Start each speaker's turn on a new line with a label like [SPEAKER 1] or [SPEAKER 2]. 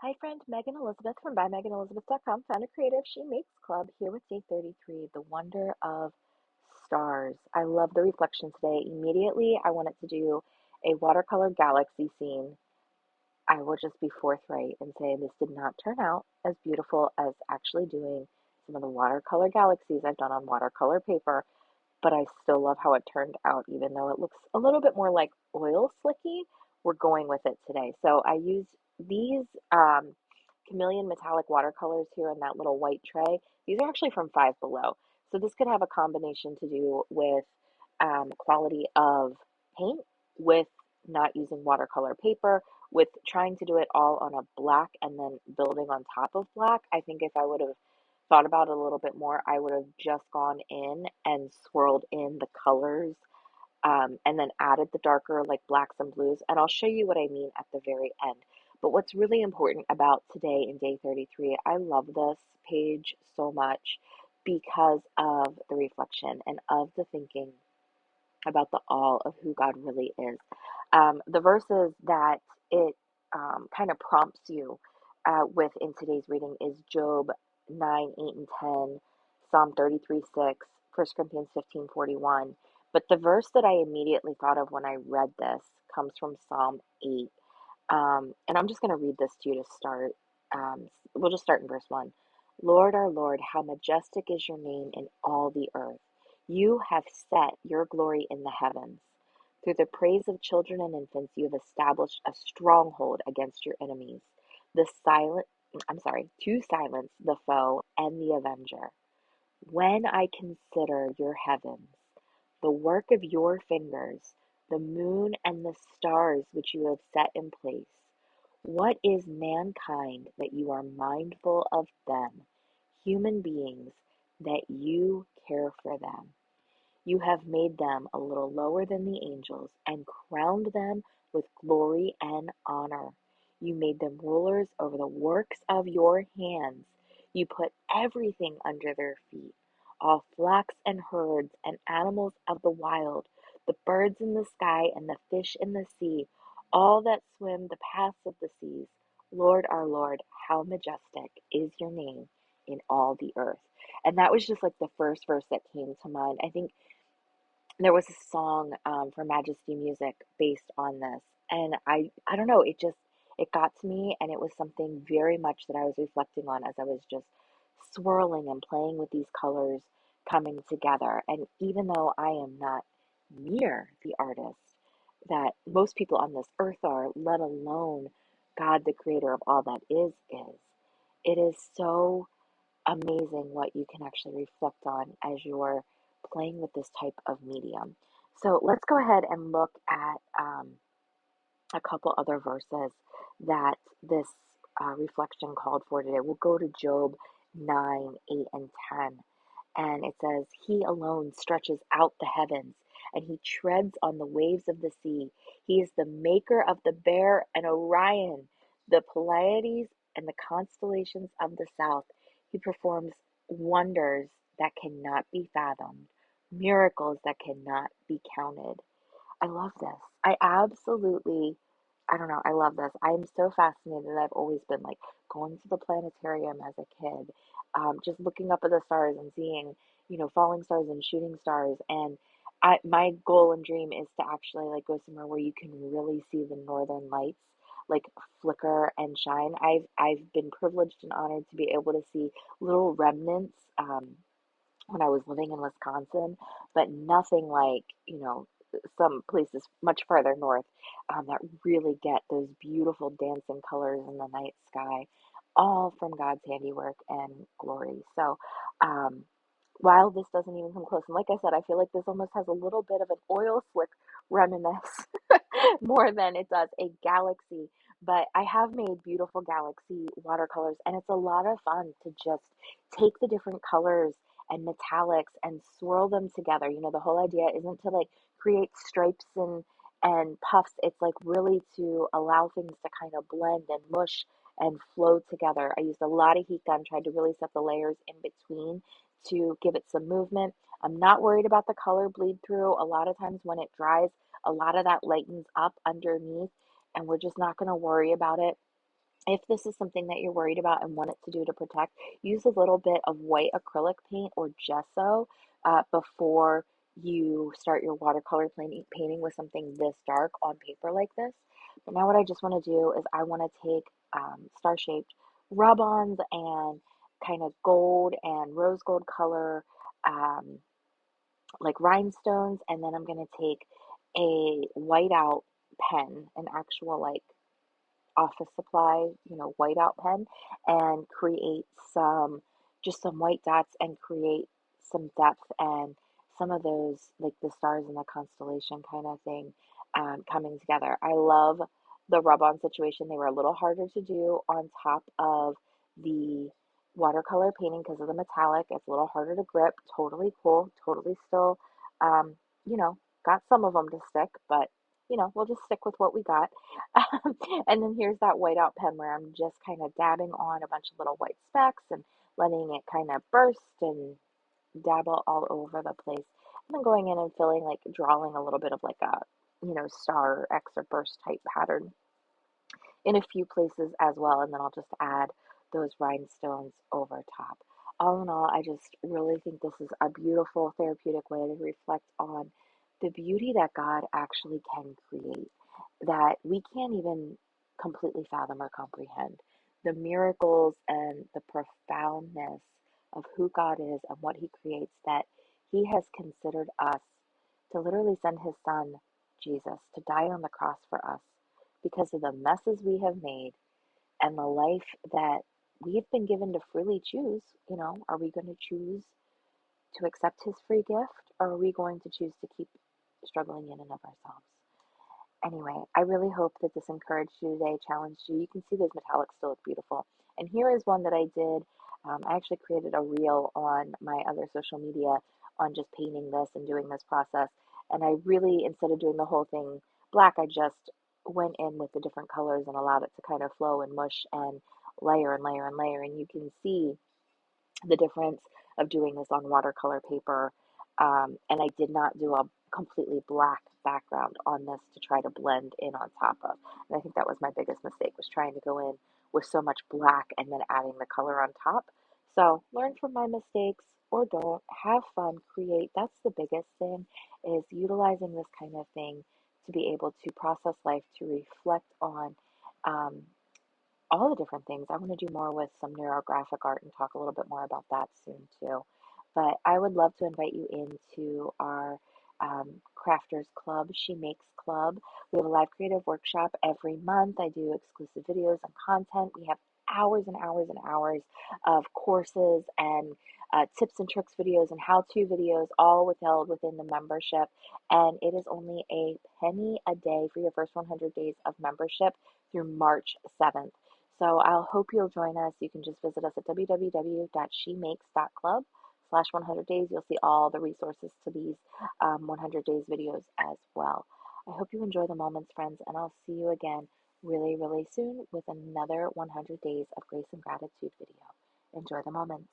[SPEAKER 1] Hi, friend Megan Elizabeth from BuyMeganElizabeth.com, founder creative She Makes Club, here with day 33, the wonder of stars. I love the reflection today. Immediately, I wanted to do a watercolor galaxy scene. I will just be forthright and say this did not turn out as beautiful as actually doing some of the watercolor galaxies I've done on watercolor paper, but I still love how it turned out, even though it looks a little bit more like oil slicky. We're going with it today. So I used these chameleon metallic watercolors here in that little white tray. These are actually from Five Below. So this could have a combination to do with quality of paint, with not using watercolor paper, with trying to do it all on a black and then building on top of black. I think if I would have thought about it a little bit more, I would have just gone in and swirled in the colors and then added the darker like blacks and blues. And I'll show you what I mean at the very end. But what's really important about today in day 33, I love this page so much because of the reflection and of the thinking about the all of who God really is. The verses that it kind of prompts you with in today's reading is Job 9, 8, and 10, Psalm 33, 6, 1 Corinthians 15:41. But the verse that I immediately thought of when I read this comes from Psalm 8. And I'm just going to read this to you to start. We'll just start in verse 1. Lord, our Lord, how majestic is your name in all the earth. You have set your glory in the heavens. Through the praise of children and infants, you have established a stronghold against your enemies. The silent, to silence the foe and the avenger. When I consider your heavens, the work of your fingers, the moon and the stars which you have set in place, what is mankind that you are mindful of them, human beings that you care for them? You have made them a little lower than the angels and crowned them with glory and honor. You made them rulers over the works of your hands. You put everything under their feet, all flocks and herds and animals of the wild, the birds in the sky and the fish in the sea, all that swim the paths of the seas. Lord, our Lord, how majestic is your name in all the earth. And that was just like the first verse that came to mind. I think there was a song for Majesty Music based on this, and I don't know, it got to me, and it was something very much that I was reflecting on as I was just swirling and playing with these colors coming together. And even though I am not near the artist that most people on this earth are, let alone God, the creator of all that is, it is so amazing what you can actually reflect on as you're playing with this type of medium. So let's go ahead and look at a couple other verses that this reflection called for today. We'll go to Job 9, 8, and 10. And it says, He alone stretches out the heavens, and he treads on the waves of the sea. He is the maker of the Bear and Orion, the Pleiades, and the constellations of the south. He performs wonders that cannot be fathomed, miracles that cannot be counted. I love this. I don't know, I love this. I'm so fascinated. I've always been like going to the planetarium as a kid, just looking up at the stars and seeing, falling stars and shooting stars. And my goal and dream is to actually like go somewhere where you can really see the northern lights like flicker and shine. I've been privileged and honored to be able to see little remnants when I was living in Wisconsin, but nothing like, some places much farther north that really get those beautiful dancing colors in the night sky, all from God's handiwork and glory. So, while this doesn't even come close, and like I said, I feel like this almost has a little bit of an oil slick reminisce more than it does a galaxy. But I have made beautiful galaxy watercolors, and it's a lot of fun to just take the different colors and metallics and swirl them together. The whole idea isn't to like create stripes and puffs. It's like really to allow things to kind of blend and mush and flow together. I used a lot of heat gun, tried to really set the layers in between to give it some movement. I'm not worried about the color bleed through. A lot of times when it dries, a lot of that lightens up underneath, and we're just not going to worry about it If this is something that you're worried about and want it to do to protect, use a little bit of white acrylic paint or gesso before you start your watercolor painting with something this dark on paper like this. But now what I just want to do is I want to take star-shaped rub-ons and kind of gold and rose gold color um, like rhinestones, and then I'm going to take a whiteout pen, an actual like office supply, whiteout pen, and create just some white dots and create some depth and some of those, like the stars in the constellation kind of thing, coming together. I love the rub-on situation. They were a little harder to do on top of the watercolor painting because of the metallic. It's a little harder to grip. Totally cool. Totally still, um, you know, got some of them to stick, but we'll just stick with what we got. And then here's that whiteout pen where I'm just kind of dabbing on a bunch of little white specks and letting it kind of burst and dabble all over the place. And then going in and filling, like drawing a little bit of like a, star X or burst type pattern in a few places as well. And then I'll just add those rhinestones over top. All in all, I just really think this is a beautiful therapeutic way to reflect on the beauty that God actually can create, that we can't even completely fathom or comprehend. The miracles and the profoundness of who God is and what He creates, that He has considered us to literally send His Son, Jesus, to die on the cross for us because of the messes we have made and the life that we've been given to freely choose. Are we going to choose to accept His free gift, or are we going to choose to keep struggling in and of ourselves? Anyway, I really hope that this encouraged you today, challenged you. You can see those metallics still look beautiful. And here is one that I did. I actually created a reel on my other social media on just painting this and doing this process. And I really, instead of doing the whole thing black, I just went in with the different colors and allowed it to kind of flow and mush and layer and layer and layer. And you can see the difference of doing this on watercolor paper. And I did not do a completely black background on this to try to blend in on top of. And I think that was my biggest mistake, was trying to go in with so much black and then adding the color on top. So learn from my mistakes or don't. Have fun, create. That's the biggest thing, is utilizing this kind of thing to be able to process life, to reflect on um, all the different things. I want to do more with some neurographic art and talk a little bit more about that soon too. But I would love to invite you into our Crafters Club, She Makes Club. We have a live creative workshop every month. I do exclusive videos and content. We have hours and hours and hours of courses and tips and tricks videos and how-to videos, all withheld within the membership. And it is only a penny a day for your first 100 days of membership through March 7th. So I'll hope you'll join us. You can just visit us at www.shemakes.club/100 days. You'll see all the resources to these 100 days videos as well. I hope you enjoy the moments, friends, and I'll see you again really, really soon with another 100 days of grace and gratitude video. Enjoy the moments.